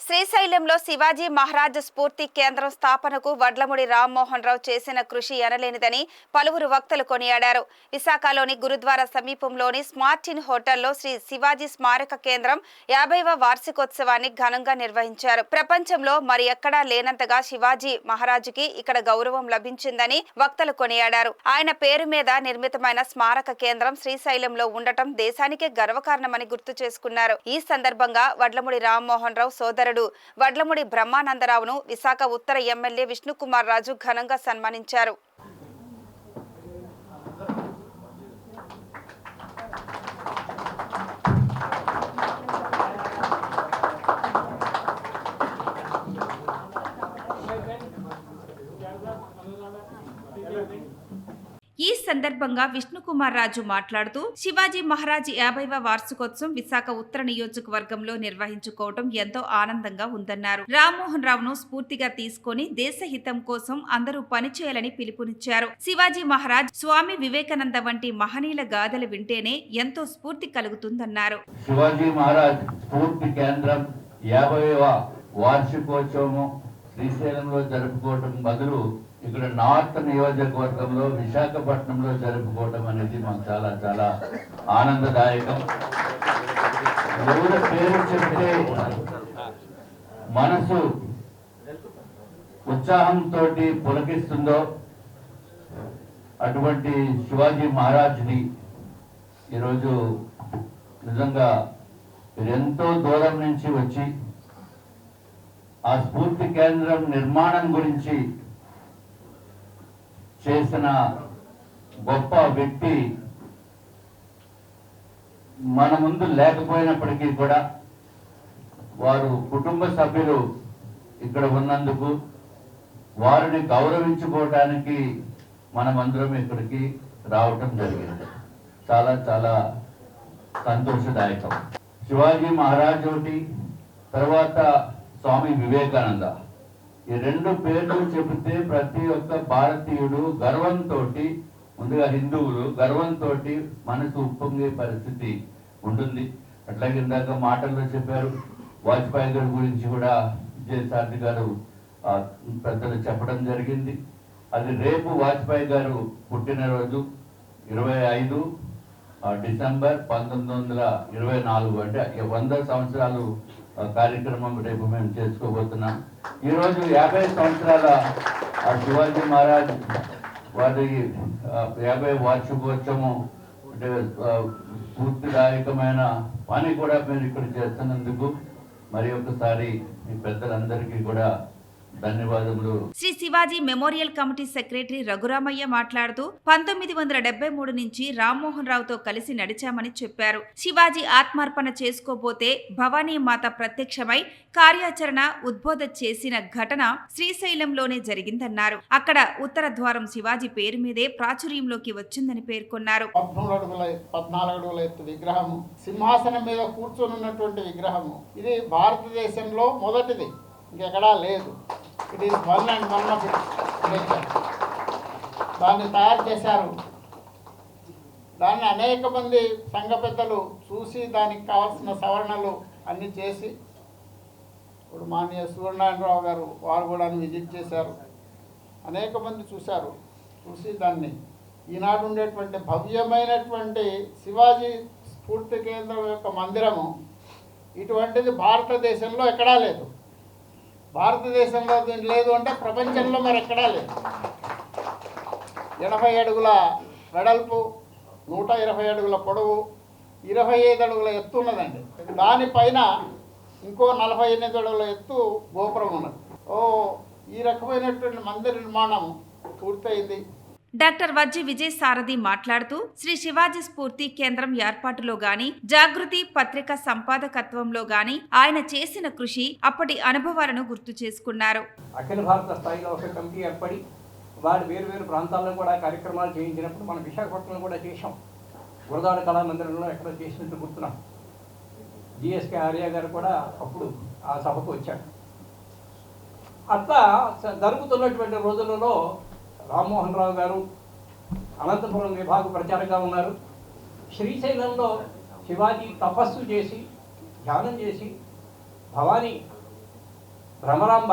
శ్రీశైలంలో శివాజీ మహారాజ్ స్ఫూర్తి కేంద్రం స్థాపనకు వడ్లమూడి రామ్మోహన్ రావు చేసిన కృషి ఎనలేనిదని పలువురు వక్తలు కొనియాడారు. విశాఖలోని గురుద్వారా సమీపంలోని స్మార్ట్ ఇన్ హోటల్లో శ్రీ శివాజీ స్మారక కేంద్రం 50వ వార్షికోత్సవాన్ని ఘనంగా నిర్వహించారు. ప్రపంచంలో మరి ఎక్కడా లేనంతగా శివాజీ మహారాజుకి ఇక్కడ గౌరవం లభించిందని వక్తలు కొనియాడారు. ఆయన పేరు మీద నిర్మితమైన స్మారక కేంద్రం శ్రీశైలంలో ఉండటం దేశానికే గర్వకారణమని గుర్తు చేసుకున్నారు. ఈ సందర్భంగా వడ్లమూడి రామ్మోహన్ రావు సోదరుడు వడ్లమూడి బ్రహ్మానందరావును విశాఖ ఉత్తర ఎమ్మెల్యే విష్ణుకుమార్ రాజు ఘనంగా సన్మానించారు. ఈ సందర్భంగా విష్ణుకుమార్ రాజు మాట్లాడుతూ శివాజీ మహారాజ్ 50వ వార్షికోత్సవం విశాఖ ఉత్తర నియోజకవర్గంలో నిర్వహించుకోవడం ఎంతో ఆనందంగా ఉందన్నారు. రామ్మోహన్ రావును స్ఫూర్తిగా తీసుకొని దేశ హితం కోసం అందరూ పనిచేయాలని పిలుపునిచ్చారు. శివాజీ మహారాజ్, స్వామి వివేకానంద వంటి మహనీయుల గాథలు వింటేనే ఎంతో స్ఫూర్తి కలుగుతుందన్నారు. శివాజీ మహారాజ్ స్ఫూర్తి కేంద్రం 50వ వార్షికోత్సవం శ్రీశైలంలో జరుపుకోవడం బదులు ఇక్కడ నార్త్ నియోజకవర్గంలో విశాఖపట్నంలో జరుపుకోవడం అనేది మాకు చాలా చాలా ఆనందదాయకం. ఎవరి పేరు చెప్తే మనసు ఉత్సాహంతో పులకిస్తుందో అటువంటి శివాజీ మహారాజ్ని ఈరోజు నిజంగా ఎంతో దూరం నుంచి వచ్చి ఆ స్ఫూర్తి కేంద్రం నిర్మాణం గురించి చేసిన గొప్ప వ్యక్తి మన ముందు లేకపోయినప్పటికీ కూడా వారు కుటుంబ సభ్యులు ఇక్కడ ఉన్నందుకు వారిని గౌరవించుకోవడానికి మనమందరం ఇక్కడికి రావటం జరిగింది. చాలా చాలా సంతోషదాయకం. శివాజీ మహారాజ్ ఒకటి, తర్వాత స్వామి వివేకానంద, ఈ రెండు పేర్లు చెబితే ప్రతి ఒక్క భారతీయుడు గర్వంతో, ముందుగా హిందువులు గర్వంతో మనసు ఉప్పొంగే పరిస్థితి ఉంటుంది. అట్లాగే ఇందాక మాటల్లో చెప్పారు, వాజ్పేయి గారి గురించి కూడా విజయసారథి గారు పెద్దలు చెప్పడం జరిగింది. అది రేపు వాజ్పేయి గారు పుట్టినరోజు 25 డిసెంబర్ 1924, అంటే 100 సంవత్సరాలు కార్యక్రమం రేపు మేము చేసుకోబోతున్నాం. ఈరోజు 50 సంవత్సరాల శివాజీ మహారాజ్ వారి 50 వార్షికోత్సవం, అంటే స్ఫూర్తిదాయకమైన పని కూడా మీరు ఇక్కడ చేస్తున్నందుకు మరి ఒకసారి మీ పెద్దలందరికీ కూడా ధన్యవాదములు. Shri Shivaji memorial committee secretary Raghuramayya మాట్లాడుతూ 1973 నుంచి రామ్మోహన్ రావుతో కలిసి నడిచామని చెప్పారు. శివాజీ ఆత్మార్పణ చేసుకోబోతే భవానీ మాత ప్రత్యక్షమై కార్యాచరణ ఉద్బోధ చేసిన ఘటన శ్రీశైలంలోనే జరిగిందన్నారు. అక్కడ ఉత్తర ద్వారం శివాజీ పేరు మీదే ప్రాచుర్యంలోకి వచ్చిందని పేర్కొన్నారు. 14 అడుగుల ఎత్తు విగ్రహం, సింహాసనం మీద కూర్చొనున్నటువంటి విగ్రహము, ఇది భారతదేశంలో మొదటిది, ఇంకెక్కడా లేదు. It is one and one of nature. దాన్ని తయారు చేశారు. దాన్ని అనేక మంది సంఘ పెద్దలు చూసి దానికి కావాల్సిన సవరణలు అన్నీ చేసి, ఇప్పుడు మాన్య సూర్యనారాయణరావు గారు వారు కూడా విజిట్ చేశారు. అనేక మంది చూసి దాన్ని ఈనాడు ఉండేటువంటి భవ్యమైనటువంటి శివాజీ స్ఫూర్తి కేంద్రం యొక్క మందిరము ఇటువంటిది భారతదేశంలో ఎక్కడా లేదు. భారతదేశంలో దీని లేదు అంటే ప్రపంచంలో మరి ఎక్కడా లేదు. 80 అడుగుల వెడల్పు, 120 అడుగుల పొడవు, 25 అడుగుల ఎత్తు ఉన్నదండి. దానిపైన ఇంకో 48 అడుగుల ఎత్తు గోపురం ఉన్నది. ఈ రకమైనటువంటి మందిర నిర్మాణం పూర్తయింది. డాక్టర్ వజ్జి విజయసారథి మాట్లాడుతూ శ్రీ శివాజీ స్ఫూర్తి కేంద్రం ఏర్పాటులో గాని, జాగృతి పత్రిక సంపాదకత్వంలో గాని ఆయన చేసిన కృషి, అప్పటి అనుభవాలను గుర్తు చేసుకున్నారు. అఖిల భారత స్థాయిలో ఒక కమిటీ ఏర్పడి వారు వేరు ప్రాంతాల్లో కూడా కార్యక్రమాలు చేయించినప్పుడు మనం విశాఖపట్నంలో కూడా చేశాం. గురదాడ కళామందిరంలో ఎక్కడ చేసినట్టు గుర్తున్నాం. జిఎస్కే ఆర్య గారు కూడా అప్పుడు ఆ సభకు వచ్చారు. అట్లా జరుగుతున్నటువంటి రోజులలో రామ్మోహన్ రావు గారు అనంతపురం విభాగ ప్రచారంగా ఉన్నారు. శ్రీశైలంలో శివాజీ తపస్సు చేసి ధ్యానం చేసి భవానీ భ్రమరాంబ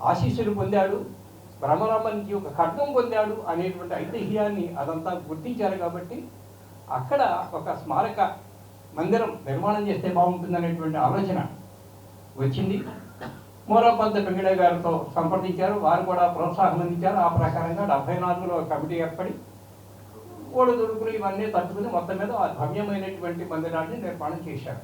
ఆశీస్సులు పొందాడు, భ్రమరాంబ నుంచి ఒక ఖడ్గం పొందాడు అనేటువంటి ఐతిహ్యాన్ని అదంతా గుర్తించారు. కాబట్టి అక్కడ ఒక స్మారక మందిరం నిర్మాణం చేస్తే బాగుంటుందనేటువంటి ఆలోచన వచ్చింది. మూలపంత పెంగళ గారితో సంప్రదించారు, వారు కూడా ప్రోత్సాహం అందించారు. ఆ ప్రకారంగా 74లో కమిటీ ఏర్పడి ఓడిదుడుకులు ఇవన్నీ తట్టుకుని మొత్తం మీద ఆ భవ్యమైనటువంటి మందిరాన్ని నిర్మాణం చేశారు.